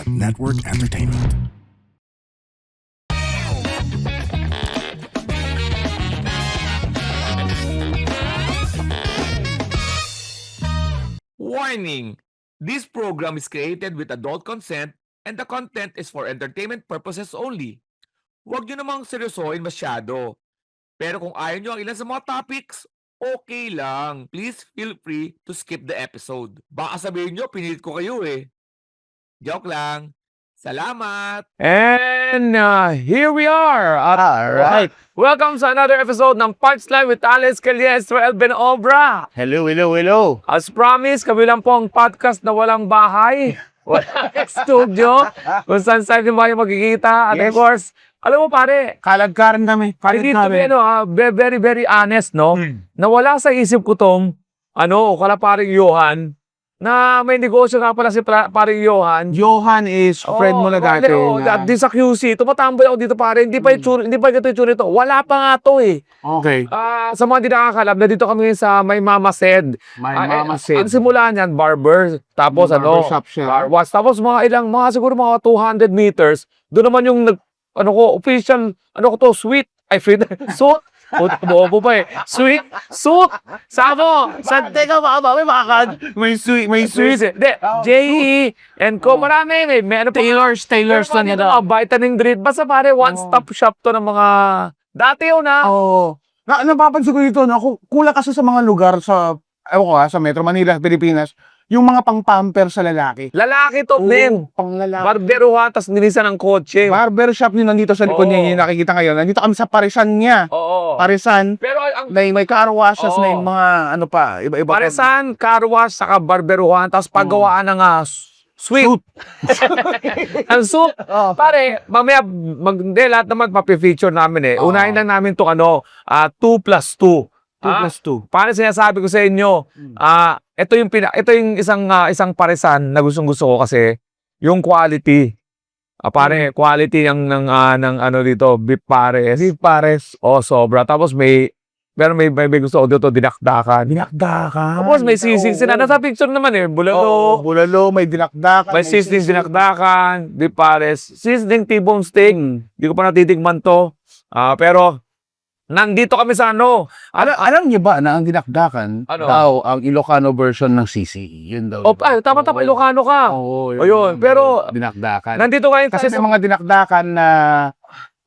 Network Entertainment. Warning! This program is created with adult consent and the content is for entertainment purposes only. Huwag nyo namang seryosohin masyado. Pero kung ayaw nyo ang ilan sa mga topics, okay lang. Please feel free to skip the episode. Baka sabihin nyo, pinilit ko kayo eh. Joke lang. Salamat! And here we are. Alright. Welcome sa another episode ng Punchline with Alex Caliestro, Elben Obra. Hello, hello, hello. As promised, kami lang po ang podcast na walang bahay, walang studio, kung saan din ba yung magkikita. At of Yes. course, alam mo pare, Kalagkaran kami. I need to be very, very honest, no? Nawala sa isip ko tong, kala paring Johan, na may negosyo nga pala si paring Johan. Johan is friend mo na dati. At di sa QC, tumatambay ako dito pare, hindi pa ganito yung tsura nito. Wala pa nga to eh. Okay. Sa mga di nakakalam, nandito kami sa May Mama Said. My mama said. Ang simula niyan, barber. Tapos Barbershop siya. car wash. Tapos siguro mga 200 meters. Doon naman yung official, sweet. Ay, free suit. Bobo pa eh. Sweet, suit. Sabo. Teka, May sweet, may Sweet. sweet. Hindi, J.E. and Co. Marami. May ano pa. Tailors na niya daw. Vitamin Drip. Basta pare, one-stop shop to ng mga dati yun na. Oo. Napapansin ko dito, kulang kasi sa mga lugar sa, sa Metro Manila, Pilipinas, yung mga pang-pamper sa lalaki. Lalaki to din. Pang-lalaki. Barberuhan, tas nilisan ng kotse. Barbershop niyo nandito sa likod niya, yung nakikita ngayon. Nandito kami sa Parisan niya. Oo. Parisan. Pero ang May car washes Oo. na yung mga, iba-iba. Parisan, car wash, saka barberuhan, tas paggawaan ng sweet. Ang soup. Pare, mamaya, lahat naman papifeature namin eh. Unahin lang namin to 2+2. 2+2. Paano sinasabi ko sa inyo? Ito yung isang parisan na gustong-gusto ko kasi yung quality. Pare, quality ng dito, beef pares. Beef pares. Sobra. Tapos may gusto ko dito, dinakdakan. Dinakdakan. Tapos may sisig. Nasa picture naman eh. Bulalo. Bulalo, may dinakdakan. May seasoning dinakdakan. Beef pares. Seasoning T-bone steak. Hindi ko pa natitikman to. Pero, nandito kami sa Alam niyo ba na ang dinakdakan daw ang Ilocano version ng sisi? Yun daw. Tama, Ilocano ka. Oo, Ayun, pero dinakdakan. nandito kayo Kasi may mga dinakdakan na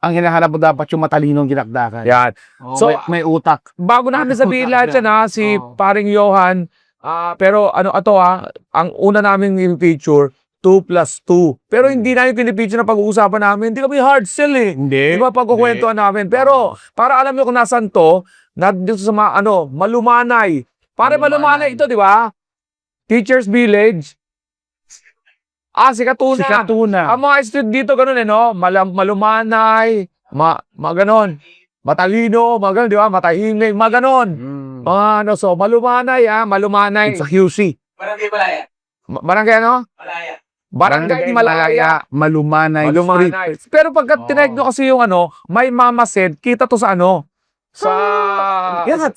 ang hinahanap mo dapat yung matalinong dinakdakan. Yan. So, may utak. Bago namin sabihin lahat yan si paring Johan. Pero ang una namin yung feature, 2+2. Pero hindi na yung pinipicture na pag-uusapan namin. Hindi kami hard sell eh. Hindi. Di ba pagkukwentuhan namin? Pero, para alam nyo kung nasan to, dito sa Malumanay. Pare Malumanay ito, di ba? Teachers Village. Sikatuna. Sikatuna. Ang mga street dito, ganun Malumanay, ganon. Matalino, ganon, di ba? Matahimik, ganon. So, Malumanay, Malumanay. Sa QC. Barangay Malaya. Barangay Malaya. Barangay Malaya. Malumanay. Malumanay. Pero pagka tinag nyo kasi yung May Mama Said, kita to sa sa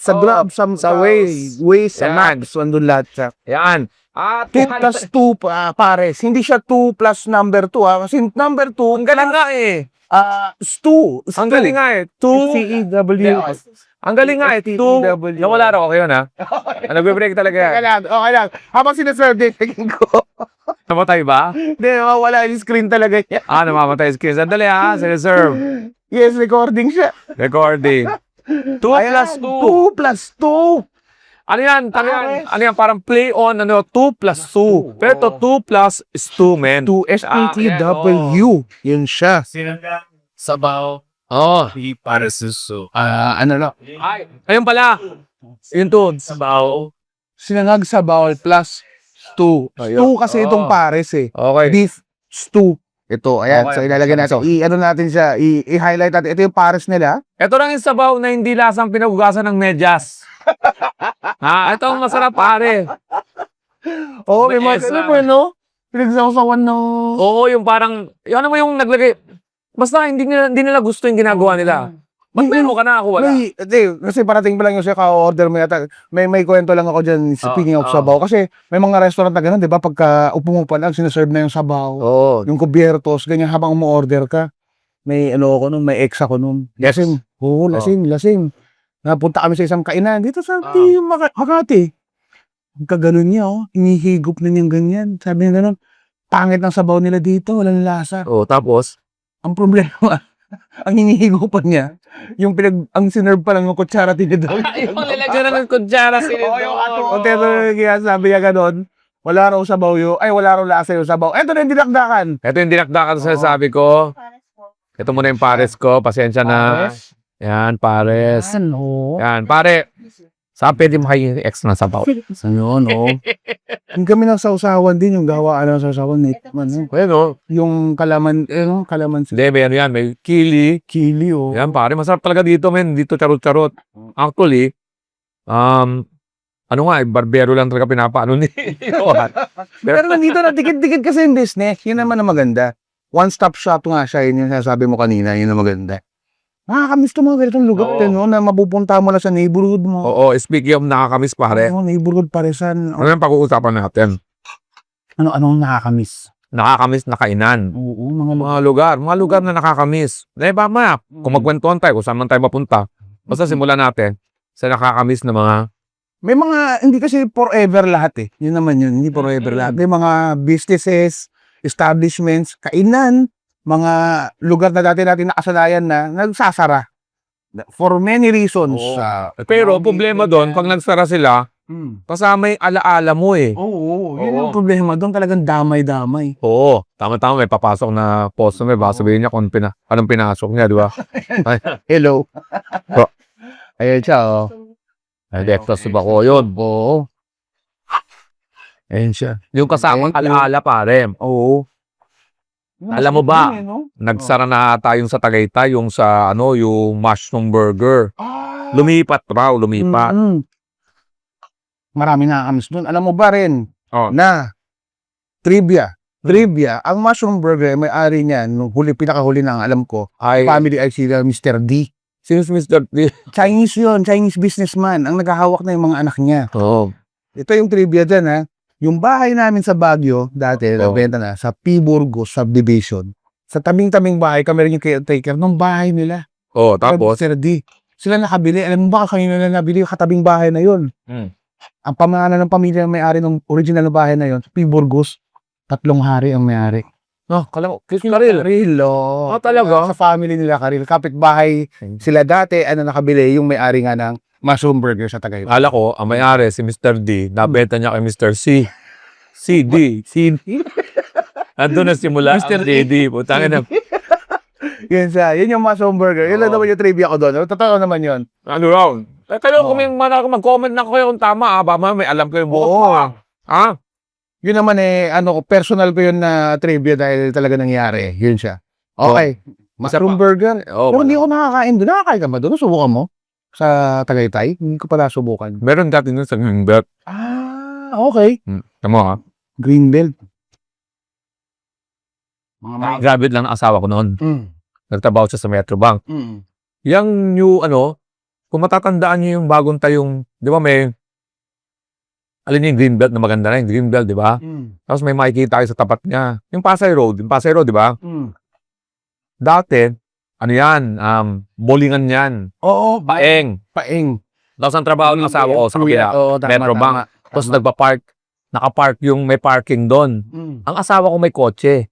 Sa Globe, sa Waze, sa Yan. Maps, andun lahat sa Yan. 2+2 pares. Hindi siya 2 plus number 2 Kasi number 2, Ang galing nga eh. stu. Ang galing nga eh. 2. C-E-W. Ang galing nga eh. 2. Nawala raw ako yun Nagbe-break talaga yan. Okay lang. Habang sinaserve tingin ko. Namatay ba? Hindi, wala yung screen talaga niya. Namamatay screen. Sandali Siniserve. Yes, recording siya. Recording. 2+2. 2+2. Ano yan? Parang play on 2+2. Pero ito 2 plus is 2, men. 2 S-A-T-W. Yun siya. Sinanggang sabaw. Di para suso. Ay, ayun pala. Yun to. Sabaw. Sinangag sa bawal plus stew. Stew kasi itong pares eh. Okay. Beef stew. Ito, ayan. Okay. So, ilalagay natin. Natin siya. I-highlight natin. Ito yung pares nila. Ito lang yung sabaw na hindi lasang pinagugasan ng medyas. Ito ang masarap, pare. May mga no? Pinagsasawan ng... Oo, yung parang, yung naglagay, basta hindi nila gusto yung ginagawa nila. Meron ka na ako, wala. Kasi parating pa lang yung siya ka-order mo yata. May kwento lang ako dyan, speaking of Oo. sabaw. Kasi may mga restaurant na gano'n, di ba? Pagka upo mo pa lang, sinaserve na yung sabaw. Oo. Yung kubiertos, ganyan habang umu-order ka. May ano ako nun, may ex ako nun. Yes. Lasing. Oo, lasing. Napunta kami sa isang kainan. Dito sa Makati. Pagka ganun niya, hinihigop na niyang ganyan. Sabi niya ganun, pangit ng sabaw nila dito, walang lasa. Oo, tapos, Ang problema, ang hinihigupan niya, ang sinerve pa lang ng kutsara tinidor. yung nilagyan na ng kutsara O pero kaya sabi niya ganun, wala raw sabaw wala raw lasa yung sabaw. Eto na yung dinakdakan. Ito yung dinakdakan sa sabi ko. Ito muna yung pares ko. Pasensya na. Yan, pares. Ano? Yan, pare. Saan pwede maki-ex na sabaw? Ano, no? Yung kami ng sausawan din, yung gawaan ng sausawan. Bueno, Yung kalamansi. hindi, meron yan. May kili. Kili, oh. Yan, pare. Masarap talaga dito, men. Dito charot-charot. Actually, ano nga, barbero lang talaga pinapaano ni Johan. Pero nandito na, dikit-dikit kasi yung business. Yun naman ang maganda. One-stop shop nga siya, yun yung sinasabi mo kanina, yun ang maganda. Nakakamiss to mga ganitong lugar, Oo. no, na mapupunta mo na sa neighborhood mo. Oo, speaking of nakakamiss, pare. Oo, neighborhood paresan. Ano yung pag-uusapan natin? Anong nakakamiss? Nakakamiss na kainan. Oo, mga Mga lugar na nakakamiss. Eh, ba, map? Kung magkwentuhan tayo, kung saan man tayo mapunta. Basta simulan natin sa nakakamiss na mga... May mga, hindi kasi forever lahat eh. Yun naman yun, hindi forever lahat. May mga businesses, establishments, kainan, mga lugar na dati natin nakasanayan na nagsasara. For many reasons. Oo. Pero problema doon, pag nagsara sila, kasama yung alaala mo eh. Oo, yun Oo. yung problema doon. Talagang damay-damay. Oo, tama-tama, may papasok na customer. Baka sabihin niya kung anong pinasok niya, di ba? Hello. Bro. Ayan siya, oh. Ay, exhaustive ako yun. Oo. Ayan siya. Yung kasamang Thank you. alaala, pare. Oo. Alam mo ba, nagsara na tayong sa Tagaytay, yung sa, yung mushroom burger. Lumipat raw, lumipat. Marami nakakamiss doon. Alam mo ba rin Oh. na trivia, ang mushroom burger, may-ari niyan, nung pinakahuli na alam ko, Ay, family ay sila Mr. D. since Mr. D. Chinese yun, Chinese businessman. Ang naghahawak na yung mga anak niya. Oo. Ito yung trivia dyan, ha. Yung bahay namin sa Baguio, dati, nabenta na, sa P. Burgos Subdivision. Sa tabing-tabing bahay, kami rin yung caretaker ng bahay nila. Oh, tapos, Mr. D. Sila nakabili. Alam mo ba, kanina na nabili yung katabing bahay na yun. Ang pamana ng pamilya na may-ari ng original na bahay na yun, P. Burgos, 3 hari ang may-ari. kala ko, Chris Karil. Karil, oh. Talaga? Sa family nila, Karil. Kapitbahay sila dati, nakabili yung may-ari nga ng mushroom burger sa Tagaytay. Kala ko, ang may-ari, si Mr. D, nabenta niya kay Mr. C. CD. Andun na simula ang D. Putangin na. Yun siya. Yun yung mushroom burger. Yun lang Oo. naman yung trivia ko doon. Totoo naman yun. Ano raw? Kayo, Oo. kung mag-comment na kayo kung tama, baka may alam ko yung bukas Oo. mo. Ha? Yun naman personal ko yun na trivia dahil talaga nangyari. Yun siya. Okay. Mushroom burger. Oo. Pero hindi ako nakakain doon. Nakakain ka ba doon? Subukan mo? Sa Tagaytay? Hindi ko pala subukan. Meron dati nun sa Greenbelt. Okay. Tama ha? Greenbelt. Grabe lang ang asawa ko noon. Nagtrabaho siya sa Metrobank. Mm. Yang new, kung matatandaan niyo yung bagong tayong, di ba may, alin yung Greenbelt na maganda na yung Greenbelt, di ba? Tapos may makikita kayo sa tapat niya. Yung Pasay Road, di ba? Dati, bowlingan yan. Oo. Paeng. Paeng. Tapos ang trabaho ng asawa ko sa kabila, Oo, tama, Metrobank. tama. Tapos nakapark yung may parking doon. Ang asawa ko may kotse.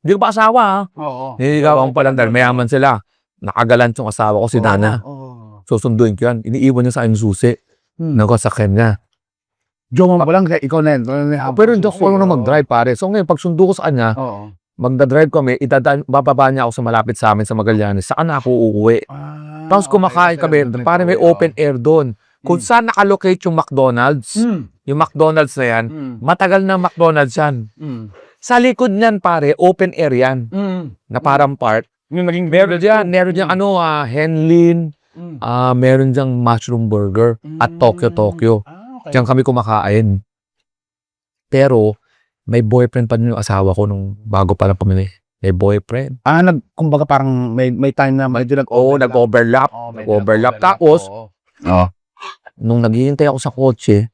Hindi ko pa asawa ha. Oo. Niligaw akong palang dahil mayaman sila. Nakagalant yung asawa ko si Nana. Oo. Susunduin ko yan. Iniiwan niya sa akin yung susi. Nagkasakyan niya. Jowa mo lang, ikaw na yun. Pero hindi ako marunong mag-drive pare. So ngayon, pag sundo ko sa kanya, Oo. magdadrive kami, bababa niya ako sa malapit sa amin sa Magallanes. Saan ako uuwi? Tapos kumakain kami. Pare may open air doon. Kung saan nakalocate yung McDonald's, yung McDonald's na yan, matagal na McDonald's yan. Sa likod niyan pare, open air yan. Na parang park. Yung naging Meron dyan Henlin, meron dyang mushroom burger at Tokyo. Okay. Diyan kami kumakain. Pero, may boyfriend pa din yung asawa ko nung bago pa lang kami May boyfriend. Kumbaga parang may time na medyo Oo, nag-overlap. Nag-overlap. Tapos, Oo. nung naghihintay ako sa kotse,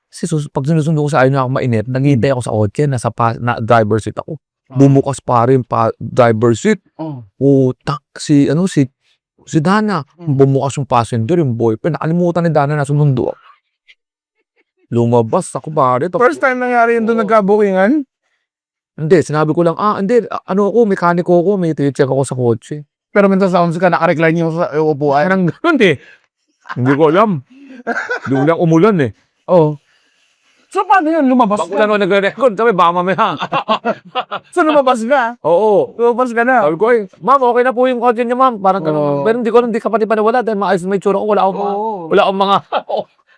kasi pag sinusundo ko sa ayaw na ako mainit, naghihintay ako sa kotse, na driver seat ako. Bumukas pa rin driver seat. Si Dana. Bumukas yung passenger, yung boyfriend. Nakalimutan ni Dana na sumundo ako. Lumabas ako pare. First time nangyari yun doon nagka-bookingan? Hindi, sinabi ko lang, mekaniko ako, may check ako sa kotse. Pero mental sounds ka, naka-recline yung sa upuan. Parang ganun eh. Hindi ko alam. Doon lang umulan eh. Oo. So, paano yun? Lumabas Bak ulan ako nagre-record, sabi baka mamaya. So, lumabas ka? Oo. Lumabas ka na? Sabi ko ma'am, okay na po yung kotse niya ma'am. Parang ganun. Pero hindi ka pati paniwala dahil maayos na may tsura ko. Wala akong mga...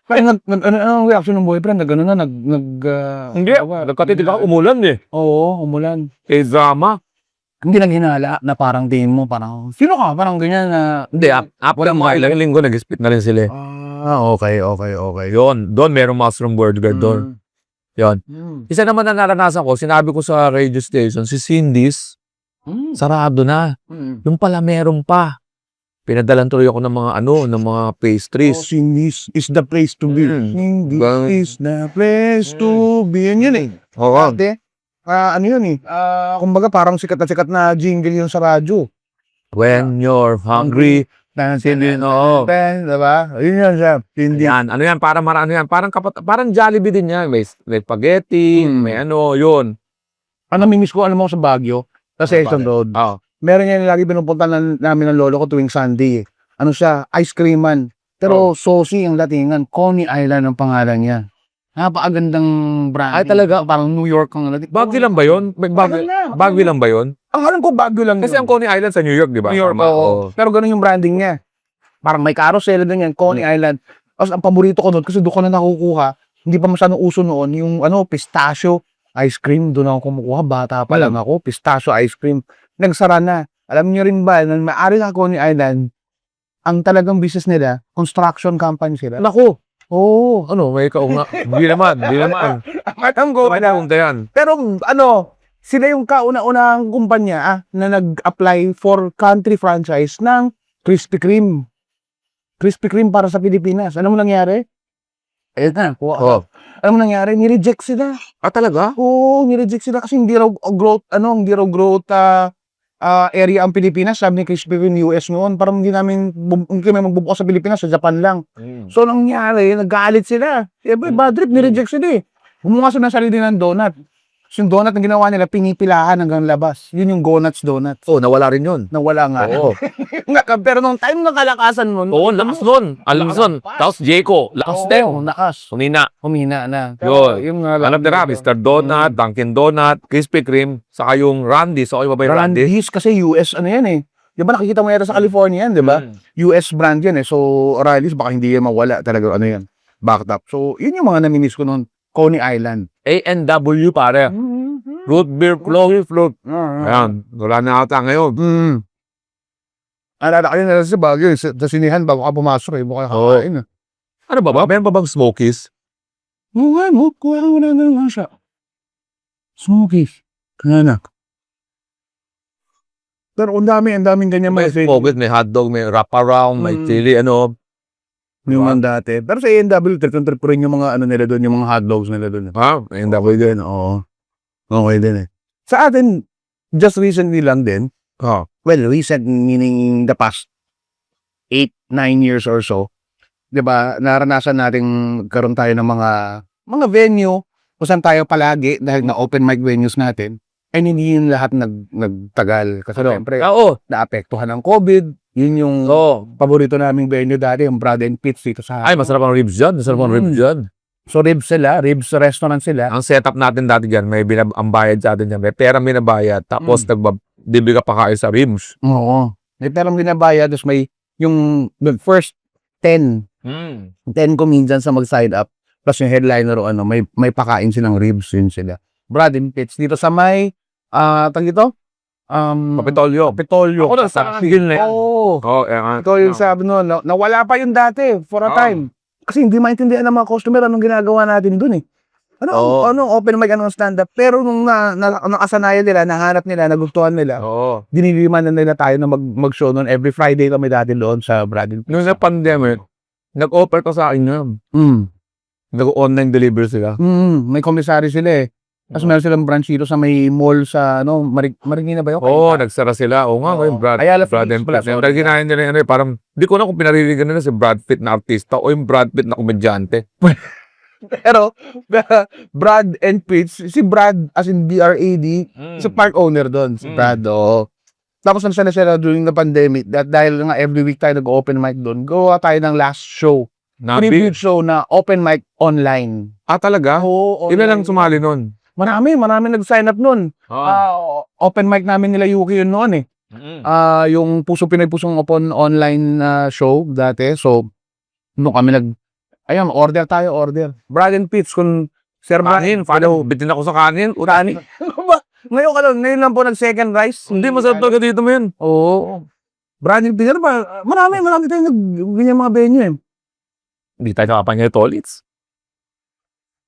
Kaya anong reaction ng boyfriend? Nag-ano na? Hindi. Nagkatitig ako, umulan eh. Oo, umulan. Eh, drama. Hindi lang hinala na parang tingin mo, parang, sino ka? Parang ganyan na... Hindi, after mga ilang linggo, nag-split na rin sila eh. Okay. Yun, doon merong mushroom word guard doon. Yun. Isa naman na naranasan ko, sinabi ko sa radio station, si Cindy's, sarado na. Yung pala meron pa. Pinadalan tuloy ako ng mga pastries. Cindy's is the place to be. Cindy's is the place to be. Yan eh. Oo. Ate, ano yun eh. Kumbaga parang sikat na jingle yun sa radyo. When you're hungry, Cindy, oo. Diba? Yun yan siya. Cindy. Yan, parang Jollibee din yan. May spaghetti, may yun. Ang namimiss ko, alam mo sa Baguio, sa Session Road. Oo. Meron yan lagi pinupunta namin ng lolo ko tuwing Sunday. Ano siya? Ice creaman. Pero Sosi ang datingan. Coney Island ang pangalan niya. Napakagandang brand. Ay, talaga? Parang New York ang dating. Baguio lang ba yun? Baguio lang ba yun? Ang alam ko Baguio lang Kasi ang Coney Island sa New York, di ba? New York, Tama, oo. Pero ganun yung branding niya. Parang may carousel din yan, Coney Island. Tapos ang paborito ko noon, kasi doon ko na nakukuha, hindi pa masyadong uso noon, yung pistachio ice cream, doon ako kumukuha. Bata pa lang ako, pistachio ice cream. Nagsara na. Alam niyo rin ba, nang maaari na Coney Island, ang talagang business nila, construction company sila. Naku! Oo. May ikaw nga. Hindi naman. Alam ko. Yan. Pero sila yung kauna-unang kumpanya na nag-apply for country franchise ng Krispy Kreme. Krispy Kreme para sa Pilipinas. Ano mo nangyari? Ayun na, kuha ka. Ano mo nangyari? Ni-reject sila. Talaga? Oo, ni-reject sila kasi hindi raw growth area ang Pilipinas. Sabi ni Krispy Kreme US noon, parang hindi kami magbubukas sa Pilipinas, sa Japan lang. So, nangyari, nagalit sila. Bad trip, ni-reject sila eh. Gumawa sila ng sarili ng donut. So, yung donut na ginawa nila, pinipilahan hanggang labas. Yun yung Gonuts Donut. Nawala rin yun. Nawala nga. Oo. Pero nung time ng kalakasan nun, Lakas nun. Alam nun. Tapos Jayco. Lakas din. Lakas. Humina na. Yun. Alam nila, Mr. Donut, Dunkin Donut, Krispy Kreme, saka yung Randy's. Okay ba yung Randy's? Randy's kasi US yan eh. Di ba nakikita mo yata sa California yan, di ba? US brand yan eh. So, Randy's baka hindi yan mawala. Talaga yan. Backed up. So, yun yung mga namimiss ko noon. Coney Island. A&W pare. Root beer, float. Ayan. Wala na ata ngayon. Alala kayo na sa Baguio. Sa sinihan bago ka pumasok eh. Baka kakain. Ano ba? Meron pa bang Smokies? Oo nga, kuha ka muna nga siya. Smokies. Kaya na. Pero ang daming ganyan May mga Smokies, may hotdog, may wraparound, may chili, yung mga dati. Pero sa A&W, trip rin yung mga nila doon, yung mga hotdogs nila doon. A&W din, oo. Okay din eh. Sa atin, just recently lang din, well, recent meaning the past 8-9 years or so, di ba, naranasan natin karoon tayo ng mga venue kung saan tayo palagi dahil na open mic venues natin, ay hindi yun lahat nagtagal. Kasi siyempre, naapektuhan ng COVID. Yun yung paborito naming venue dati, yung Brad and Pitts dito sa... Ay, masarap ang ribs dyan. So, ribs restaurant sila. Ang setup natin dati dyan, ang bayad sa atin dyan. May pera binabayad, tapos bibigyan pa kayo sa ribs. Oo. May perang binabayad, tapos may yung the first 10 comedians na mag-sign up, plus yung headliner o may pakain silang ribs, yun sila. Brad and Pitts dito sa may, Kapitolyo. Ako na, sa sigil na yan. Oo. Ito yung sabi no, nawala pa yun dati for a time. Kasi hindi maintindihan ng mga customer anong ginagawa natin dun eh. Ano open mic, anong stand-up. Pero nung nakasanayan nila, nahanap nila, nagustuhan nila, Oo. diniliman na nila tayo na mag-show noon. Every Friday kami dati doon sa Brad and Nung sa pandemic, nag-offer ka sa akin na. Nag-online delivery sila. May commissary sila eh. Tapos meron silang branch dito sa may mall sa Marikina ba yun? Oo, nagsara sila. Oo nga, yung Brad. Ayala Brad Philips and pala, Pitt. sorry. Dahil ginahin nila yun, parang, di ko na kung pinaririgan nila si Brad Pitt na artista o yung Brad Pitt na komedyante. Pero, Brad and Pitts, si Brad, as in B-R-A-D, si park owner doon, si Brad, oo. Tapos nagsala sila during the pandemic, dahil nga every week tayo nag-open mic doon, gawa tayo ng last show. Tribute show na open mic online. Talaga? Oo, Ilan lang sumali nun? Marami nag-sign up noon. Open mic namin nila Yuki yun noon eh. Yung Puso Pinoy Pusong Opon online show dati. So, nung kami order. Brad and Pitts, kung Sir Kanin, paano? Bitin ako sa kanin? Kanin. Ngayon lang po nag-second rice. Hindi, masarap talaga dito mo yun. Oo. Brad and Pitts, marami tayong ganyan mga venue eh. Hindi tayo nakapanya tolits.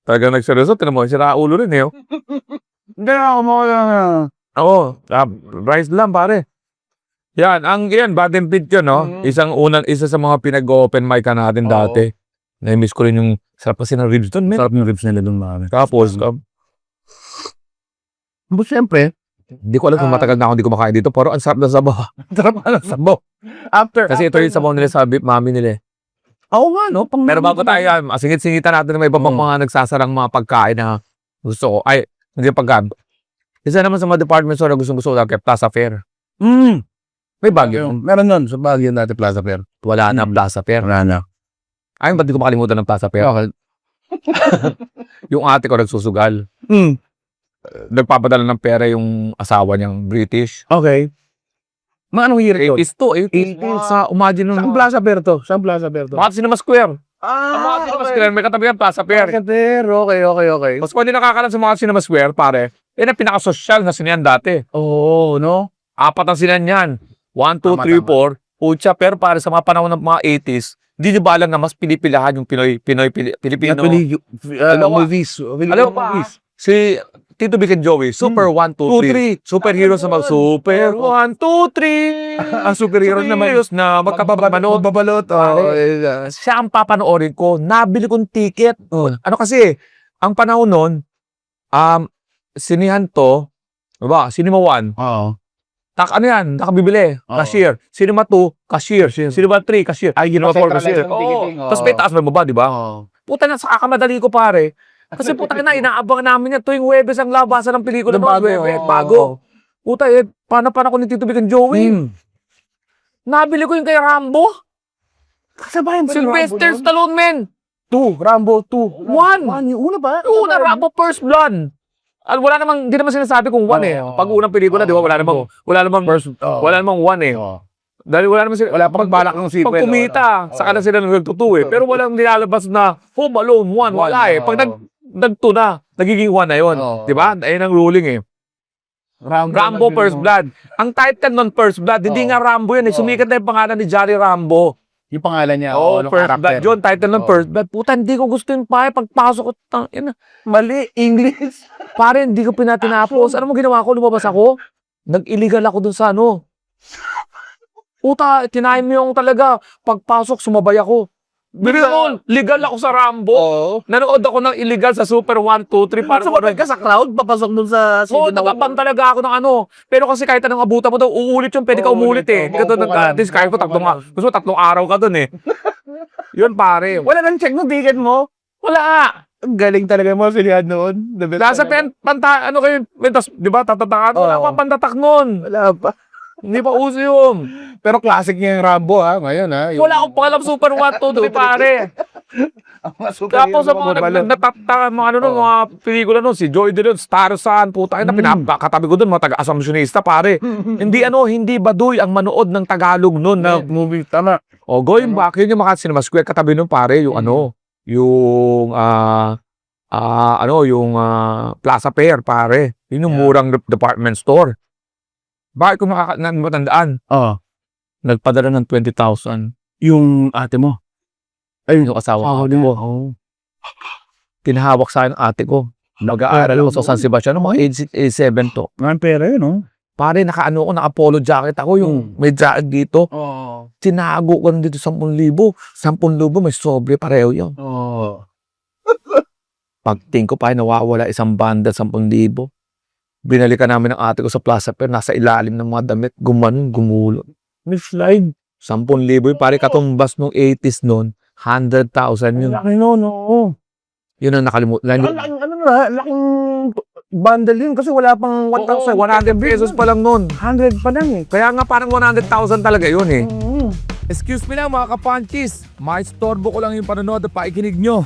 Talagang nagseryoso, tinan mo, sira ulo rin eh. Oh. Hindi ako Oo, rice lang pare. Yan, Brad and Pitt yun, no? Isa sa mga pinag-open mic ka natin dati. Na-miss ko rin yung sarap kasi ng ribs doon, men. Sarap yung ribs nila doon, marami. Tapos, Siyempre, hindi ko alam kung matagal na ako hindi kumakain dito, pero ang sarap na sabaw. sarap na ng sabaw. Kasi ito yung sabaw nila sa beef mami nila eh. Oo nga, no? Pero bago tayo yan, singit-singitan natin na may iba pang mga nagsasarang mga pagkain na gusto ko. Ay, hindi pagkain. Isa naman sa mga department store na gustong-gusto ko kay Plaza Fair. May Baguio. Meron nun, sa Baguio natin Plaza Fair. Wala na Plaza Fair. Wala na. Ay, ba't di ko makalimutan ng Plaza Fair? Okay. Yung ate ko nagsusugal. Nagpapadala ng pera yung asawa niyang British. Okay. Mga anong year yun? 80s to, 80s. Sa Imagine Saan nun. Plaza Fair to? Saan Plaza Fair to? Mga Cinema Square. Mga Cinema Square, may katabi yan, Plaza Fair. Okay. Mas kung hindi nakakalan sa mga Cinema Square, pare, yan ang pinaka-social na sinihan dati. Oo, no? 4 ang sinihan yan. 1, 2, Tama, 3, 4. Pucha, pero pare sa mga panahon ng mga 80s, hindi nyo ba alam na mas pinipilahan yung Pilipino? Movies. Alam mo ba, si Tito Vic and Joey, Super 1, 2, 3. Superhero sa mga Super 1, 2, 3. Ang superhero naman. Serious na magkapapanood. Magbabalot. Siya ang papanoorin ko. Nabili kong ticket. Ano kasi, ang panahon nun, sinihan to, diba, Cinema 1, Oo. ano yan, nakabibili, cashier. Cinema 2, cashier. Cinema 3, cashier. Ay, Cinema 4, cashier. centralize ang Oo. ticketing, Tapos may taas, may baba, di ba? Oo. Puta na, sa kakamadali ko pare. Kasi puta na, inaabang namin yan. Tuwing Huwebes ang labasan ng pelikula. Bago, Bago. Puta paano ko ni Tito Vic and Joey? Nabili ko yung kay Rambo. Kasabayan ba Sylvester Stallone, men. 2, Rambo 2. 1. Yung una ba? Una, Rambo First Blood. Wala namang, hindi naman sinasabi kung 1 eh. Pag unang pelikula, di ba, wala namang 1 eh. Dahil wala naman sila, Wala pa magbalak ng sequel. pag kumita, saka na sila nagtutu eh. Pero walang nilalabas na Home Alone 1, wala eh. Pag nag-2 na, nagiging 1 na yun. Di ba? Ayun ang ruling eh. Rambo First Blood. Ang title nun First Blood, hindi nga Rambo yun eh. Sumikat na yung pangalan ni Johnny Rambo. Yung pangalan niya. First Blood. Yun, title ng First Blood. Puta, hindi ko gusto yung pare. Pagpasok ko, Mali, English. pare, hindi ko pinatinapos. Ano mo ginawa ko? Lumabas ako? Nag-illegal ako dun sa ano. Puta, tinahin mo yung talaga. Pagpasok, sumabay ako. Legal ako sa Rambo. Nanood ako ng illegal sa Super 1, 2, 3. Para Sumabay ka sa crowd, papasok dun sa... Oo, nakabang talaga ako ng ano. Pero kasi kahit anong abutan mo daw, uulit yun. Pwede ka umulit eh. Hindi ka doon nag-atis. Kahit ko gusto 3 araw ka doon eh. Yun pare. Wala nang check ng ticket mo. Wala. Ang galing talaga mo silihan noon. Nasa ano kayo, di ba, tatatakan? Wala pa pantatak nun. Wala pa. Hindi pa uso yun. Pero classic niya yung Rambo ha, ngayon ha. Wala akong pangalam Super 1, 2, 3 pare. Tapos sa mga mga pelikula nun, si Joey De Leon, Tarzan, puta, pinapakatabi ko dun, mga taga-assumptionista pare. Hindi Baduy ang manood ng Tagalog nun na movie, tama. O, going back, yun yung mga Cinema Square, katabi nun pare, yung yung Plaza Fair pare. Yun yung murang department store. Bakit kung matandaan? Nagpadala ng 20,000. Yung ate mo. Ayun yung asawa. Di mo. Pinahawak sa akin ng ate ko. Nag-aaral ako sa San Sebastian, mga age 7 to. Ang pera yun, no? Pare, nakaano ko, naka-polo jacket ako, yung may jacket dito. Oo. Tinago ko na dito 10,000. 10,000 may sobre, pareho yun. Oo. Pagting ko pa, nawawala isang banda, 10,000. Binalikan namin ng ate ko sa Plaza Fair, nasa ilalim ng mga damit, gumanon, gumulot. May slide. 10,000 yun, pare katumbas nung 80s noon, 100,000 yun. Laki no, no. Yun ang nakalimutan. Laking bundle yun kasi wala pang 1,000. 100 pesos pa lang noon. 100 pa lang eh. Kaya nga parang 100,000 talaga yun eh. Mm. Excuse me lang mga kapunchies, maistorbo ko lang yung panonood at pakikinig nyo.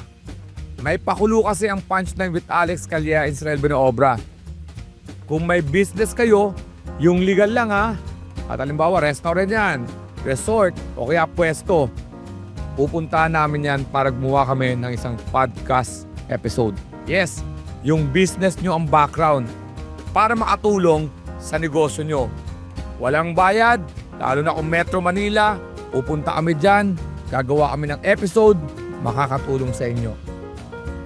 May pakulo kasi ang Punchline with Alex Calleja and Israel Benoobra. Kung may business kayo, yung legal lang ha. At halimbawa, restaurant yan, resort, o kaya pwesto. Pupuntahan namin yan para gumawa kami ng isang podcast episode. Yes, yung business nyo ang background para makatulong sa negosyo nyo. Walang bayad, lalo na kung Metro Manila, pupunta kami dyan, gagawa kami ng episode, makakatulong sa inyo.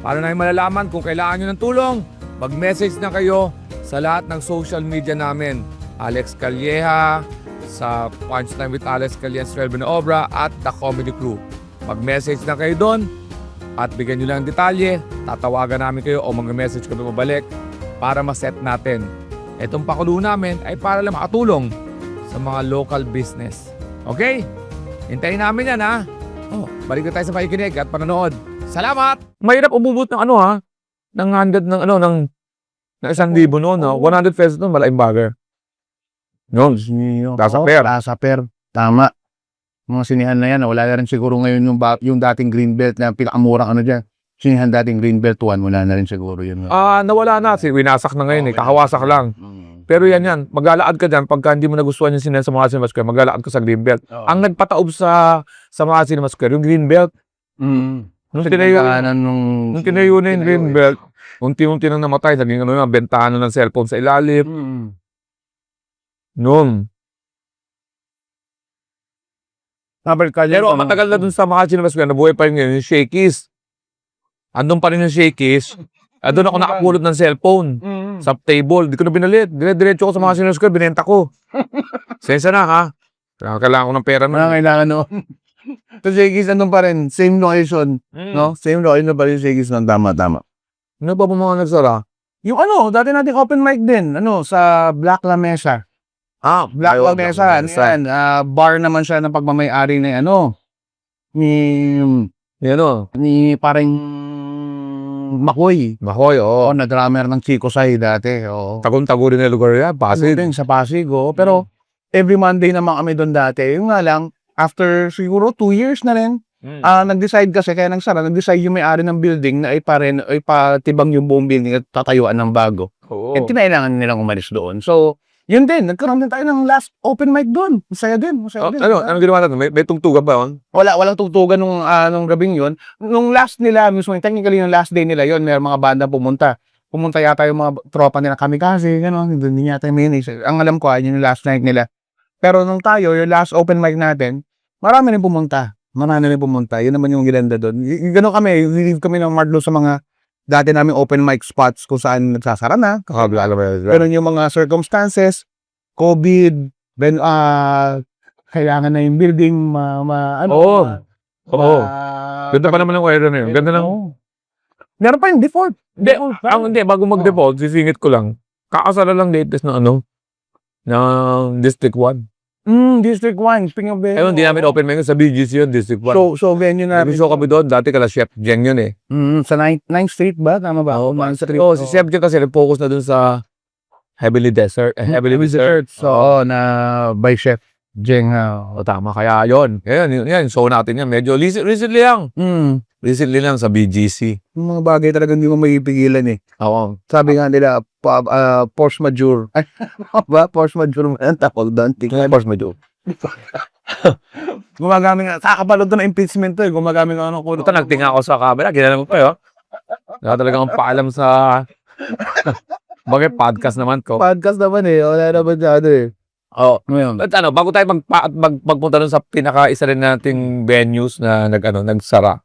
Paano namin malalaman kung kailangan nyo ng tulong? Mag-message na kayo sa lahat ng social media namin. Alex Calleja, sa Punchline with Alex Calleja and Israel Benoobra at The Comedy Crew. Mag-message na kayo doon at bigyan nyo lang ang detalye, tatawagan namin kayo o mag-message kami mabalik para ma-set natin. Itong pakulo namin ay para lang makatulong sa mga local business. Okay? Hintayin namin yan ha. Oh, balik na tayo sa pakikinig at panonood. Salamat! Mahirap umubot ng ng 100 ng 1,000 noon, no? 100 pesos noon, malaking bagay. Noon, Plaza Fair. Plaza Fair. Tama. Mga sinihan na yan, wala na rin siguro ngayon yung dating Greenbelt na pinakamurang dyan. Sinihan dating Greenbelt 1, wala na rin siguro yun. Nawala na. Winasak na ngayon eh. Kakawasak lang. Pero yan. Maglalaad ka dyan. Pagka hindi mo nagustuhan yung sinihan sa mga Cinema Square, maglalaad ka sa Greenbelt. Ang nagpataob sa mga Cinema Square, yung Greenbelt. Nung tinayo na yung Greenbelt, unti-unti nang namatay. Naging bentahan ng cellphone sa ilalim. Noon. Pero matagal na dun sa mga Cinema Square, nabuhay pa rin ngayon yung Shakey's. Andun pa rin yung Shakey's. Doon ako nakapulot ng cellphone sa table. Di ko na binalit. Dire-diretso ko sa mga Cinema Square, binenta ko. Sensa na ha. Kailangan ko ng pera na. Kailangan no. Sa Shakey's andun pa rin. Same location. No? Same location pa rin Shakey's nun. Tama. Ano pa mga nagsara? Yung dati natin open mic din. Sa Black La Mesa. Black La Mesa. Yan. Bar naman siya ng pagmamayari na ni parang Makoy. Oo. Na drummer ng Chico Sai dati. Oo. Tagong-tago rin na lugar yan. Pasig. Sa Pasig. Pero every Monday naman kami doon dati. Yung nga lang, after siguro 2 years na rin, nag-decide kasi, kaya nag-decide yung may-ari ng building na ipatibang yung buong building at tatayuan ng bago. Oo. Kinailangan nilang umalis doon. So, yun din, nagkaroon din tayo ng last open mic doon. Masaya din. Ano ginawa natin? May tugtugan ba yun? Walang tugtugan nung gabing yun. Nung last nila, mismo, technically yung last day nila yun, may mga banda pumunta. Pumunta yata yung mga tropa nila Kamikaze, gano'n. Hindi yata yung minis. Ang alam ko, yun yung last night nila. Pero nung tayo, yung last open mic natin, marami rin pumunta. Yun naman yung ginanda doon. Gano'n kami, leave kami ng Marlo sa mga dati namin open mic spots kung saan nagsasara na. Pero yung mga circumstances, COVID, kailangan na yung building, Ganda pa naman ng wire na yun. Ganda lang. Meron pa yung default. Hindi, bago mag-default, sisingit ko lang. Kakasala lang latest na ng District 1. District 1. Speaking of venue. Ayun, hindi namin open mic sa BGC yun, District 1. So venue na. Nag-show kami doon, dati kala Chef Jeng yun eh. Sa 9th Street ba? Tama ba? Si Chef Jeng kasi nag-focus na doon sa Heavenly Desert. Heavenly Desert. So, na by Chef Jeng. Tama, kaya yun. Yan, show natin yan. Medyo recently lang. Recently lang sa BGC. Yung mga bagay talaga hindi mo maipigilan eh. Oo. Sabi nga nila, force majeure. Ay, ba? Force majeure man ang tawag doon. Force majeure. Gumagamit nga. Kakapalod to na impeachment to eh. Gumagamit nga Ito, nagtinga ako sa camera. Ginala mo pa yun. Wala talagang paalam sa... Bakit podcast naman ko? Podcast naman eh. Wala naman siya eh. Oo. At bago tayo magpunta dun sa isa rin nating venues na nagsara.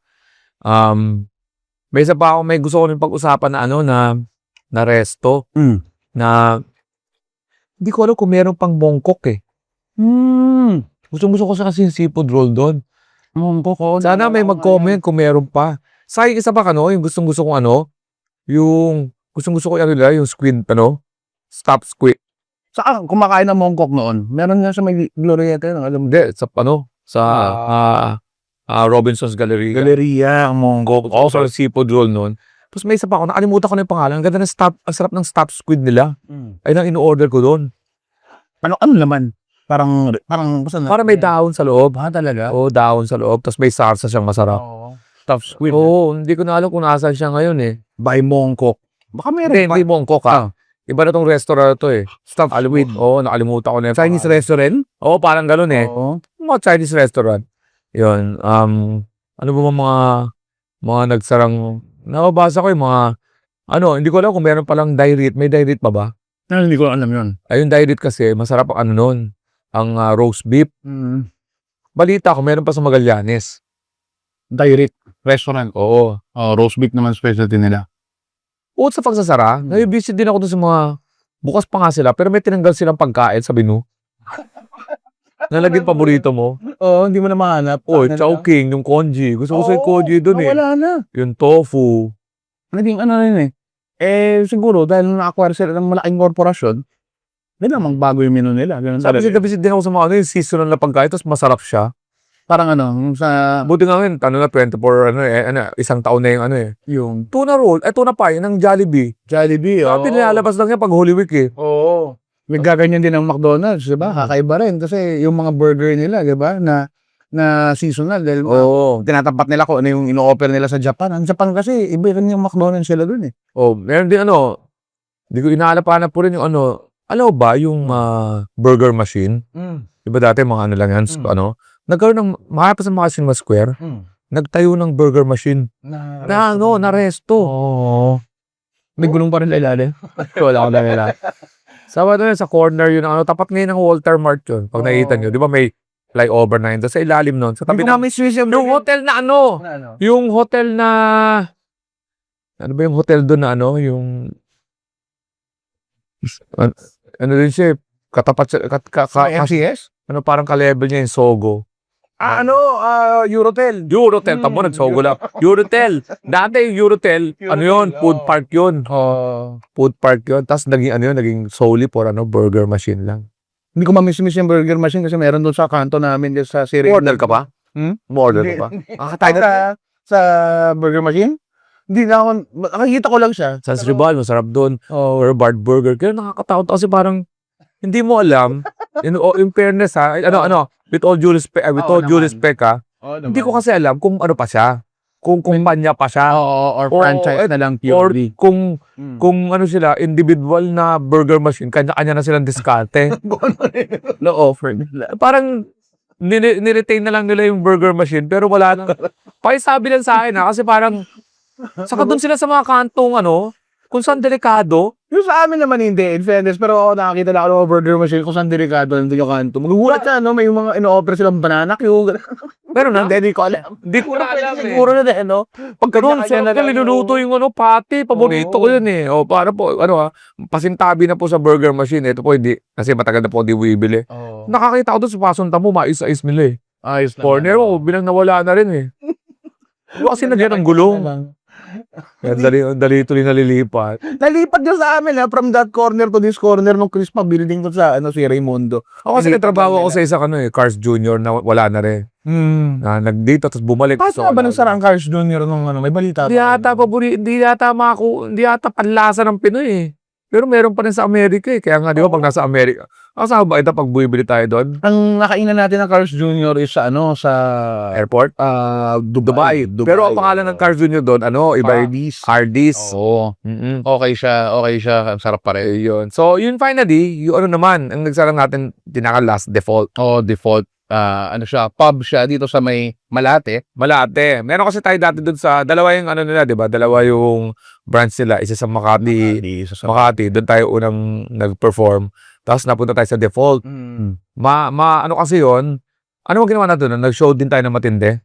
May isa pa ako, may gusto ko rin pag-usapan na ano, na resto, Mm. na hindi ko alam kung meron pang Mongkok eh. Gusto ko sa kasi yung seafood roll doon. Sana may mag-comment kung meron pa. Sa akin, isa pa yung gustong-gusto kong ano, yung gustong-gusto ko yung ano nila, yung squid, stop squid. Saan kumakain ng Mongkok noon? Meron nga sa may Glorieta, no? Alam mo. Hindi, sa Robinson's Gallery. Galeria, ang Mongkok. Oo, sa seafood roll noon. Tapos may isa pa ako, nakalimutan ko na yung pangalan. Ang ganda ng ang sarap ng stop squid nila. Ay nang in-order ko doon. Ano naman? Parang, basta na. Para may dahon sa loob. Talaga? Oo, dahon sa loob. Tapos may sarsa siyang masarap. Oo. Stuffed squid. Oo, hindi ko na alam kung nasaan siya ngayon eh. By Mongkok. Baka meron pa. Hindi Mongkok Iba na tong restaurant to eh. Stuffed Squid. squid. Oo, nakalimutan ko na yung Chinese pangalan. restaurant? Oo, parang ganun eh. Oo. Mga Chinese restaurant. Yun. Ano ba mga nagsarang, nababasa ko yung mga, hindi ko alam kung meron palang dairit. May dairit pa ba? Hindi ko alam yun. Ayun, dairit kasi, masarap ang nun. Ang roast beef. Balita ko, meron pa sa Magallanes. Direct restaurant. Oo. Roast beef naman specialty nila. Sa pagsasara, nai-visit din ako dun sa mga, bukas pa nga sila, pero may tinanggal silang pagkain sa menu. Nalagyan paborito mo. Oo, hindi mo na mahanap. Chowking, yung congee. Gusto ko sa yung congee dun eh. Wala na. Yung tofu. Naging ano rin eh. Siguro dahil na-acquire sila ng malaking korporasyon, hindi na magbago yung menu nila. Ganun Sabi talaga. visit din ako sa mga yung seasonal na pagkain, tapos masarap siya. Parang sa Buti nga ngayon, 24, isang taon na yung yung tuna roll, tuna pie ng Jollibee. Jollibee. Dati nilalabas lang yan pag Holy Week eh. Oo. May gaganyan din ng McDonald's, di ba? Kakaiba rin kasi yung mga burger nila, di ba? Na seasonal dahil tinatapat nila kung ano yung ino-offer nila sa Japan. Ang Japan kasi iba rin yung McDonald's sila dun eh. Meron din hindi ko inaalapanan po rin yung ba yung burger machine? Diba dati mga lang yan, nagkaroon ng, makapos ng mga Cinema Square, nagtayo ng burger machine. Na resto. Oo. May gulong pa rin sa ilalim. Wala ko lang nila. Sa corner yun, tapat ngayon ng Walter Mart yun. Pag nakikita nyo, di ba may flyover na yun. Sa ilalim nun, sa tabi ng, yung hotel na yung hotel na, ano ba yung hotel doon na yung, ano din siya, katapat siya, MCS? parang ka-level niya yung Sogo. Eurotel. Eurotel, tamo nagsogo lang. Eurotel. Dati yung Eurotel, food park yun. Food park yun. Tapos naging solely for burger machine lang. Hindi ko mamiss-miss yung burger machine kasi meron doon sa kanto namin dyan sa Siri. Order ka pa? Order ka pa? Sa burger machine? Hindi na ako, nakikita ko lang siya. Sa Sribal, masarap doon. Or Bard Burger. Kaya nakakatakot kasi parang hindi mo alam. In fairness with all due respect, hindi ko kasi alam kung ano pa siya. Kung kumpanya pa siya. Or franchise na lang Or purely. kung ano sila, individual na burger machine, kanya-kanya na silang diskarte. No offer nila. Parang niretain na lang nila yung burger machine, pero wala nang, pakisabi lang sa akin kasi parang, saka doon sila sa mga kantong kung saan delikado. Yung sa amin naman hindi, in fairness, pero ako nakakita na ako ng mga burger machine kung saan delikado nandun yung kanto. Magugulat ka, may mga ino-offer silang banana cue. Pero Hindi ko alam. Hindi ko na alam eh. Siguro na din, no? Pag ganun, so, niluluto yung pati, paborito ko yun eh. Para po, pasintabi na po sa burger machine. Ito po hindi, kasi matagal na po hindi bibili. Nakakita ko doon sa pasunta mo, mais-ais nila eh. Ayos lang. Corner mo, bilang nawala na rin eh. Kasi nagyan ang gulong. Dali tuloy nalilipat. Nalipat nyo sa amin, from that corner to this corner nung Crispa building to sa si Raimundo. Ako kasi nagtrabaho ako sa isa Cars Junior na wala na rin. Nagdito tapos bumalik. Paano ba nang sarang Cars Junior nung may balita? Hindi yata panlasa ng Pinoy eh. Pero meron pa rin sa Amerika eh. Kaya nga di ba pag nasa Amerika. Kasama ba ito pag bumibili tayo doon? Ang nakainan natin ng Cars Junior is sa sa Airport? Dubai. Pero ang pangalan ng Cars Junior doon, iba Hardee's. Oo. Okay siya. Ang sarap pa rin. Yun. So, yun finally, yung naman, ang nagsarang natin, last default. Default. Pub siya dito sa may Malate. Meron kasi tayo dati doon sa, dalawa yung nila, di ba? Dalawa yung branch nila. Isa sa Makati. Doon tayo unang nag-perform. Tapos napunta tayo sa default. Ano kasi yun? Ano mo ginawa natin? Nag-show din tayo ng matindi.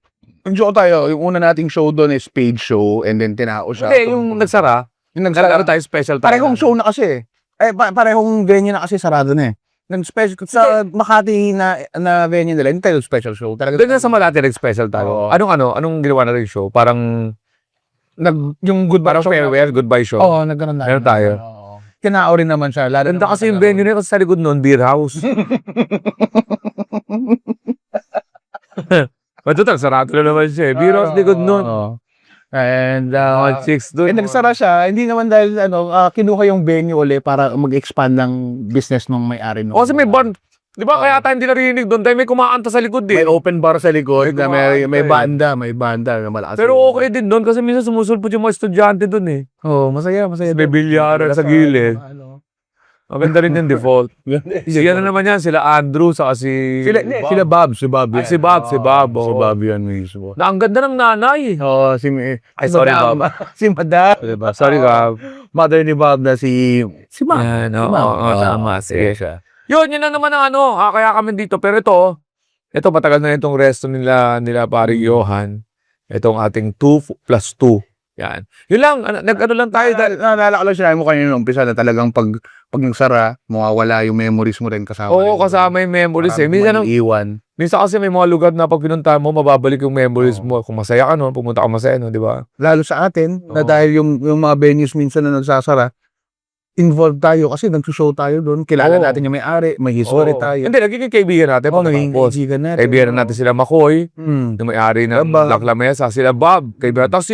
Nag-show tayo. Yung una nating show doon is paid show and then tinao siya. Hindi, yung nagsara, Yung nag-ano tayo, special tayo. Parehong show na kasi. Parehong venue na kasi sarado na eh. Nag-special sa Makati na venue nila, hindi tayo special show. Talaga Doon na sa Malate, nag-special tayo. Oo. Anong ginawa natin show? Parang yung goodbye Parang show. farewell, goodbye show. Oo, nagkaroon na. Meron tayo. Oo. Kinao rin naman siya. Lalo Ganda naman kasi yung sa- venue na yun kasi sa likod nun, beer house. Matutal, sarado na naman siya eh. Beer house likod nun. Oo. And Mga chicks doon. nagsara siya, hindi naman dahil kinuha yung venue uli para mag-expand ng business nung may-ari nung. O kasi may bar. Di ba kaya tayo hindi narinig doon? Dahil may kumakanta sa likod May eh. open bar sa likod, na may kumakanta eh. banda, may malakas. Pero okay din doon kasi minsan sumusulpot yung mga estudyante doon eh. Oh, masaya. May bilyaran sa gilid. Maganda rin yung default. Yan na naman yan, sila Andrew, saka si... Sila Bob, si Bob. Si Bob. Si Bob yan mismo. Na ang ganda ng nanay. Oh, Ay, sorry, Madam. Bob. Si Madam. Diba? Sorry, Bob. Mother ni Bob na si Ma'am. Yan, oo, Ma'am. oo, tama. Sige. siya. Yun lang naman ang ano. Kaya kami dito. Pero ito matagal na itong resto nila paring Johan. Itong ating 2+2. Yan. Yun lang. Nag-ano lang tayo. Naalala ko lang sinabi mo kanina nung umpisa na talagang pag nagsara, mawawala yung memories mo rin kasama. Oo, kasama yung memories eh. Iwan. Minsan kasi may mga lugar na pag pinunta mo, mababalik yung memories mo. Kung masaya ka no, pumunta ka masaya no, di ba? Lalo sa atin, na Oo. dahil yung mga venues minsan na nagsasara, involved tayo kasi nagsushow tayo doon. Kilala Oo. natin yung may-ari, may history Oo. tayo. Hindi, nagiging kaibigan natin. Oo, naging Pagkatapos. kaibigan natin. Kaibigan natin sila Makoy, Hmm. yung may-ari ng Bob. Black Lamesa, sila Bob, kaibigan. Tapos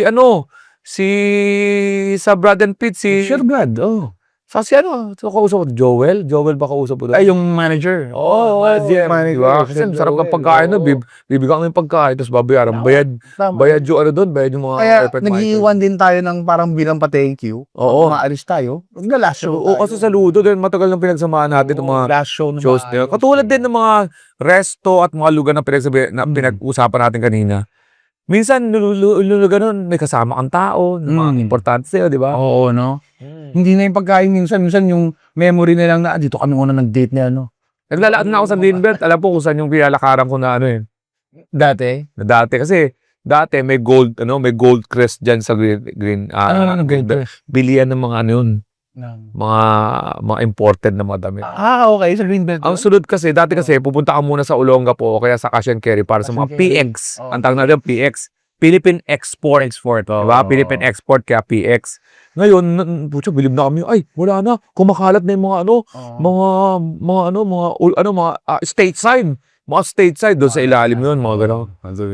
sa Brad and Pete, Sure, Brad. Oh. kausap ko, Joel ba kausap ko doon? Ay, yung manager. Oo, manager. diba? Kasi ang sarap ng pagkain no, bibigyan kami ng pagkain, tapos babayaran, bayad yung bayad yung mga Kaya open nag-iwan din tayo ng parang bilang pa-thank you. Oo. Maalis tayo. Last show. Oo, kasi sa Ludo din, matagal nang pinagsamahan natin ng mga last show na shows na yun. Katulad din ng mga resto at mga lugar na pinag-usapan natin kanina. Minsan, lugar nun, may kasama kang tao, na mga importante sa'yo, di ba? Oo, no? Hindi na yung pagkain minsan yung memory na lang na dito kami una nag-date na ano. Naglalakad na ako sa Greenbelt, alam po kung saan yung pinalakaran ko na Dati? na dati. Kasi, dati may gold crest dyan sa green. Bilian ng mga yun, mga imported na mga damit. Okay. Sa Greenbelt. Ang sunod kasi, dati kasi, pupunta ka muna sa Olonga po o kaya sa Cash and Carry para sa Cash mga and Carry. PX. Oo. Ang tawag natin PX. Philippine Export. Diba? Philippine Export kaya PX. Ngayon, putya, bilib na kami. Ay, wala na. Kumakalat na yung mga stateside. Mga stateside doon sa ilalim yun, mga gano'n.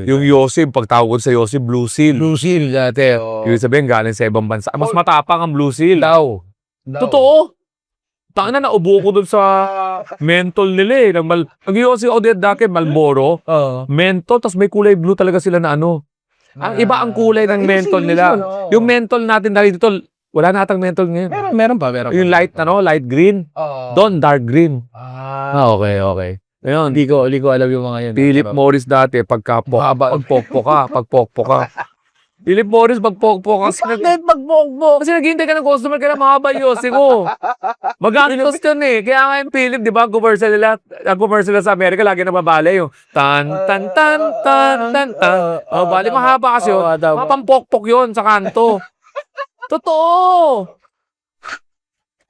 Yung Yossi, pagtawag sa Yossi, Blue Seal. Blue Seal dati. Ibig sabihin, galing sa ibang bansa. Mas matapang ang Blue Seal. Daw. Totoo. Tangina na naubo ko dun sa mentol nila eh. Nag-Yossi ako dati, Malboro. Mentol, tas may kulay blue talaga sila na ano. Ang iba ang kulay ng mentol nila. Yung mentol natin dito, wala na atang mentol ngayon. Meron pa. Yung light green. Doon, dark green. Okay. Ayun. Hindi ko alam yung mga yun. Philip Morris dati, pagpokpo ka. Philip Morris, pagpokpo ka. Kasi naghihintay ka ng customer, kaya mahaba yung Yossi ko. Mag-antos yun eh. Kaya nga yung Philip, di ba, ang commercial nila sa Amerika, lagi nababala yung tan. Bali, mahaba kasi yun. Mapampokpok yun sa kanto. Totoo.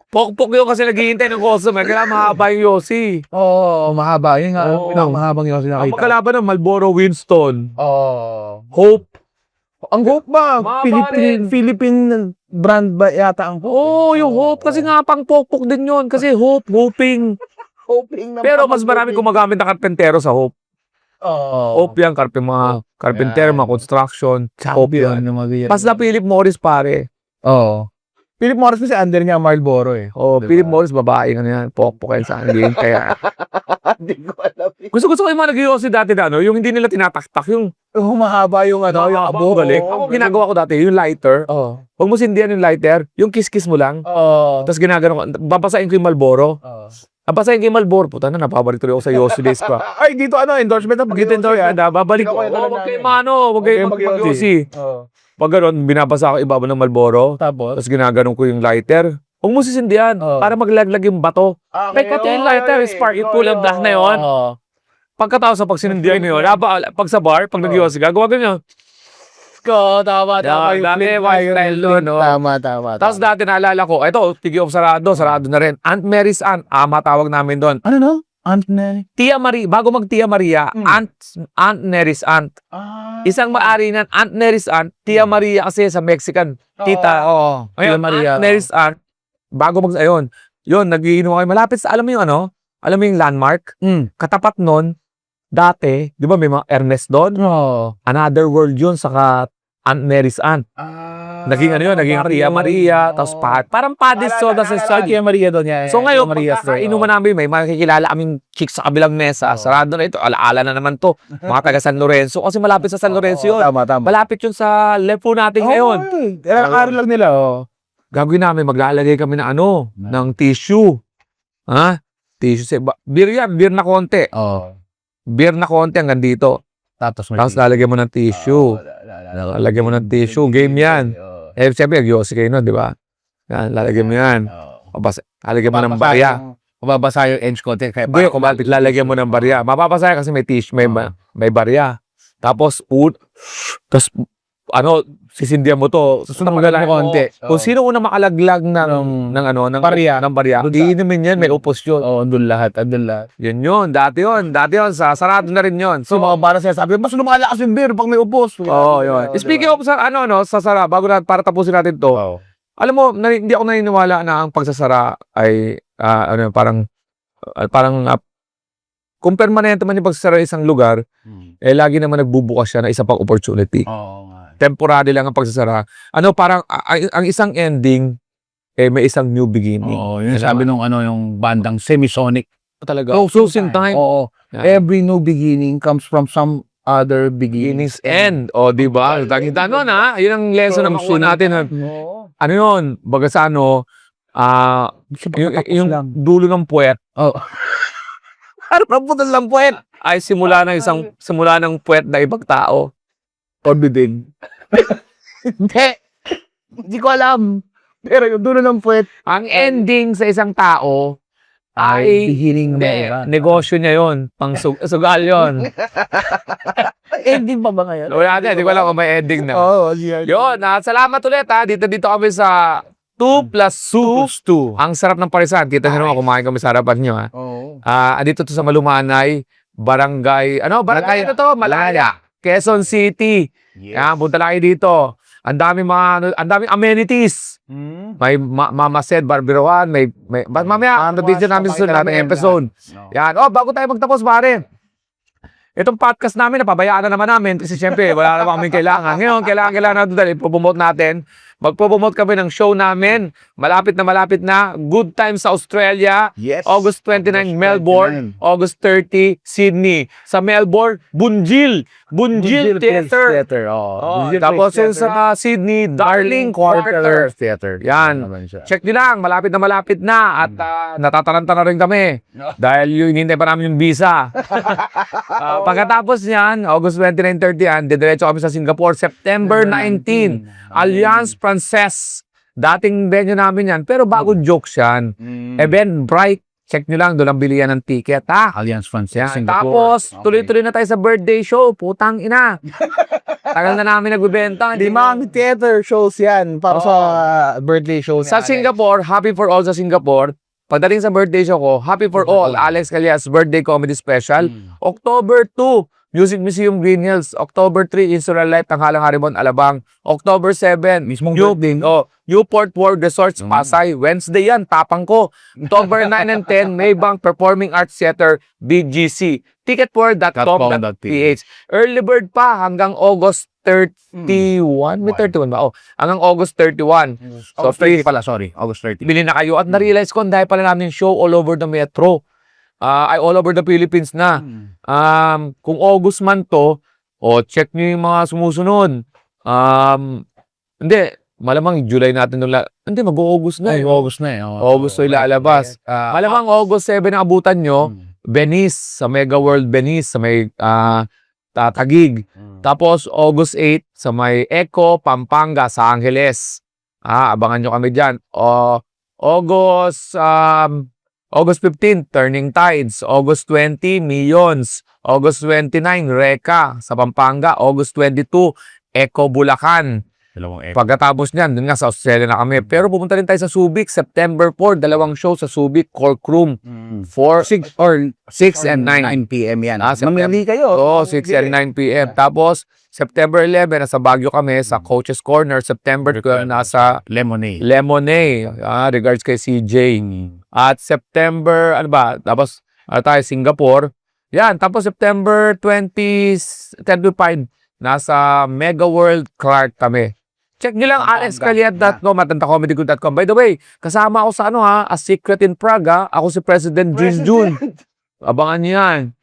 Pokpok yun kasi naghihintay ng customer, kaya mahaba yung Yossi. Oo, mahaba. Yun nga, Oo. pinakamahabang yung Ang sinakita. magkalaban ng Marlboro Winston. Oo. Hope. Ang Hope ba? Mahaba rin. Philippine brand ba yata ang Hope? Oo, yung Hope. Kasi nga pang pokpok din yun. Kasi hoping. Hoping na Pero mas marami gumagamit ng karpentero sa Hope. Oo. Hope yan, mga karpentero, mga construction. Hope yan. Champion. Pas na Philip Morris, pare. Oo. Philip Morris kasi under niya Marlboro eh. Oh, Diba? Philip Morris, babae ka na yan. Pokpok yan sa game. Kaya, Hindi ko alam. gusto ko yung mga nag-iossi dati na, yung hindi nila tinataktak, yung Humahaba yung yung abo. balik. Ako, ginagawa ko dati, yung lighter. Oo. Huwag mo sindihan yung lighter, yung kiss-kiss mo lang. Oo. Tapos ginagano ko, babasahin ko yung Marlboro. Oo. Babasahin ko yung Marlboro, puta na, napabalik tuloy ako sa Yossi days pa. Ay, dito endorsement na Pagitin daw yan, babalik ko. Huwag kayo huwag kayo mag-Yossi. Oo. Pag gano'n, binabasa ko ibaba ng Marlboro, Tapos? tapos ginaganon ko yung lighter. Huwag mo sisindihan Oh. para maglaglag yung bato. May kato yung lighter, spark, yung pull of na yun. Oo. Pagkatapos sa pag sinindihan nyo, pag sa bar, pag nag-iwas, gagawa ganyan. Tama. Yeah, dati, white style doon, no? Tama. Tapos dati naalala ko, ito, Tigil of sarado na rin. Aunt Mary's Aunt, matawag namin doon. Ano no? Aunt na. Tia Maria, bago mag Tia Maria, Aunt Mary's Aunt. Isang maari ng Aunt Mary's Aunt, Tia Maria kasi sa Mexican, tita. Oo. Ayun, Aunt Mary's Aunt, bago ayun, yun, nagiinom ako. Malapit sa, alam mo yung ano? Alam mo yung landmark? Katapat nun, dati, di ba may mga Ernest doon? Another World yun, saka Aunt Mary's Aunt. Naging ano yun, naging Tia Maria, tapos parang Paddy's Soda sa Tia Maria doon yan. So ngayon, inuman namin, may makikilala kaming chicks sa kabilang mesa. Sarado na ito, alaala na naman to. Mga taga San Lorenzo, kasi malapit sa San Lorenzo yun. Tama. Malapit yun sa lepo natin ngayon. Ilang araw lang nila, Gagawin namin, maglalagay kami ng ano, ng tissue. Tissue. Beer yan, beer na konti. Beer na konti hanggang dito. Tapos Lalagyan mo ng tissue. Lalagyan mo ng tissue. Game yan. Siyempre, nag-yosi kayo nun, di ba? Yan, lalagyan mo yan. Lalagyan mo ng barya. Mababasa yung edge content. Hindi, lalagyan mo ng barya. Mapapasaya kasi may tissue, may barya. Tapos, sisindihan mo to. Susunod mo konti. Kung sino unang makalaglag ng barya, iinumin yan, may upos yun. Andun lahat. Yun. Dati yun. Sarado na rin yun. So, mga bara siya sabi, mas lumalakas yung beer pag may upos. Yun. Speaking of sa sara, bago na, para tapusin natin to, alam mo, hindi ako naniniwala na ang pagsasara ay, parang, kung permanente man yung pagsasara isang lugar, lagi naman nagbubukas siya na isa pang opportunity. Temporary lang ang pagsasara. Parang, ang isang ending, may isang new beginning. Yun sabi nung yung bandang Semisonic. Talaga. Souls in time. Yeah. Every new beginning comes from some other Beginnings end. Di ba? Tagita nun, yun ang lesson na makuha natin. Ano yun? Baga sa yung dulo ng puwet. Ano na putol ng puwet? Ay simula ng puwet na ibang tao. Orbidin. Hindi ko alam. Pero yung dulo ng puwet. Ang ending sa isang tao ay beginning negosyo niya yun. Pang sugal yun. Ending pa ba ngayon? Wala natin. Hindi ko alam kung may ending na. Yun. Salamat ulit Dito kami sa 2 plus 2. Ang sarap ng parisan. Kita nyo naman kumain kami sa harapan nyo. Andito to sa Malumanay. Barangay. Barangay ito to? Malaya. Quezon City. Yan, punta lang kayo dito. Ang daming amenities. May Mama Said Barberohan, mamaya video namin sa sunod natin episode. Yan. Bago tayo magtapos, pare. Itong podcast namin, napabayaan na naman namin kasi syempre, wala naman kaming kailangan. Ngayon, kailangan natin dahil ipopromote natin. Magpo-promote kami ng show namin. Malapit na. Good Time sa Australia. Yes. August 29, Melbourne. August 30, Sydney. Sa Melbourne, Bunjil Theater. Tapos yun sa Sydney, Darling Quarter Theater. Yan. Check nyo lang, malapit na. At natataranta na rin kami. Dahil yung hinintay pa namin yung visa. Pagkatapos niyan, August 29, 30 yan, didiretso kami sa Singapore, September 19. Alliance Frances. Dating venue namin yan. Pero bago jokes yan. Eventbrite. Check nyo lang, doon ang bilihan ng ticket, Alliance Frances, yan. Singapore. Tapos, tuloy-tuloy na tayo sa birthday show. Putang ina. Tagal na namin nagbibenta. Limang theater shows yan para sa birthday show. Sa Singapore, Happy for All sa Singapore. Pagdating sa birthday show ko, Happy for All, Alex Callejas Birthday Comedy Special. October 2, Music Museum Green Hills. October 3, Insular Life, Tanghalang Haribon, Alabang. October 7, Mismong birthday. Newport World Resorts, Pasay. Wednesday yan, tapang ko. October 9 and 10, Maybank Performing Arts Theater, BGC. Ticketword.com.ph. Early bird pa hanggang August 31. May 31 ba? Hanggang August 31. So, free pala, sorry. August 30. Bili na kayo. At na-realize ko, dahil pala namin show all over the metro. All over the Philippines na. Kung August man to, check nyo yung mga sumusunod. Hindi, malamang July natin nung hindi, mag-August na. August na August to ilalabas. Malamang August 7 ang abutan nyo. Venice, sa Mega World Venice, sa may Tatagig. Tapos August 8 sa may Eco, Pampanga, sa Angeles. Abangan nyo kami dyan. August August 15, Turning Tides. August 20, Millions. August 29, Reka sa Pampanga. August 22, Eco Bulacan. Pagkatapos niyan, dun nga sa Australia na kami. Pero pupunta rin tayo sa Subic, September 4, 2 show sa Subic, Cork Room. 6 or 6 and 9. 9 p.m. yan. September. Mamili kayo. Oo, 6 and 9 p.m. Tapos, September 11, nasa Baguio kami sa Coach's Corner. September 12, nasa Lemonade. Regards kay CJ. At September, ano ba? Tapos, tayo, Singapore. Yan, tapos September 25, nasa Mega World Clark kami. Check nyo lang alexcaliat.com at antacomedy.com. By the way, kasama ako sa A Secret in Prague. Ako si President Junjun. Abangan nyo yan.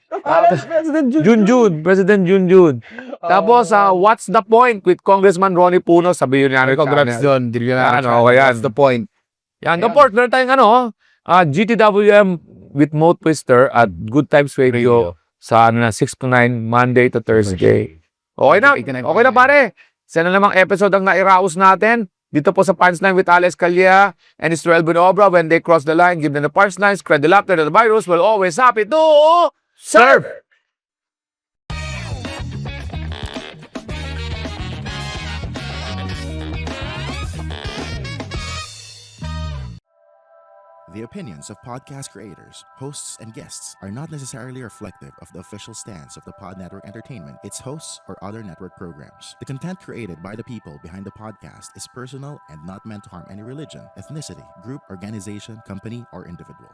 President Junjun. Tapos, What's the Point with Congressman Ronnie Puno. Sabi yun yan. Congrats doon. What's the point? Yan, support. Meron tayong GTWM with Mo Twister at Good Times Radio sa 6 to 9, Monday to Thursday. Okay na pare. Sana namang episode ang nairaos natin. Dito po sa Punchline with Alex Calleja and Israel Binobra. When they cross the line, give them the punchline, spread the laughter, the virus will always happy to serve! The opinions of podcast creators, hosts, and guests are not necessarily reflective of the official stance of the Pod Network Entertainment, its hosts, or other network programs. The content created by the people behind the podcast is personal and not meant to harm any religion, ethnicity, group, organization, company, or individual.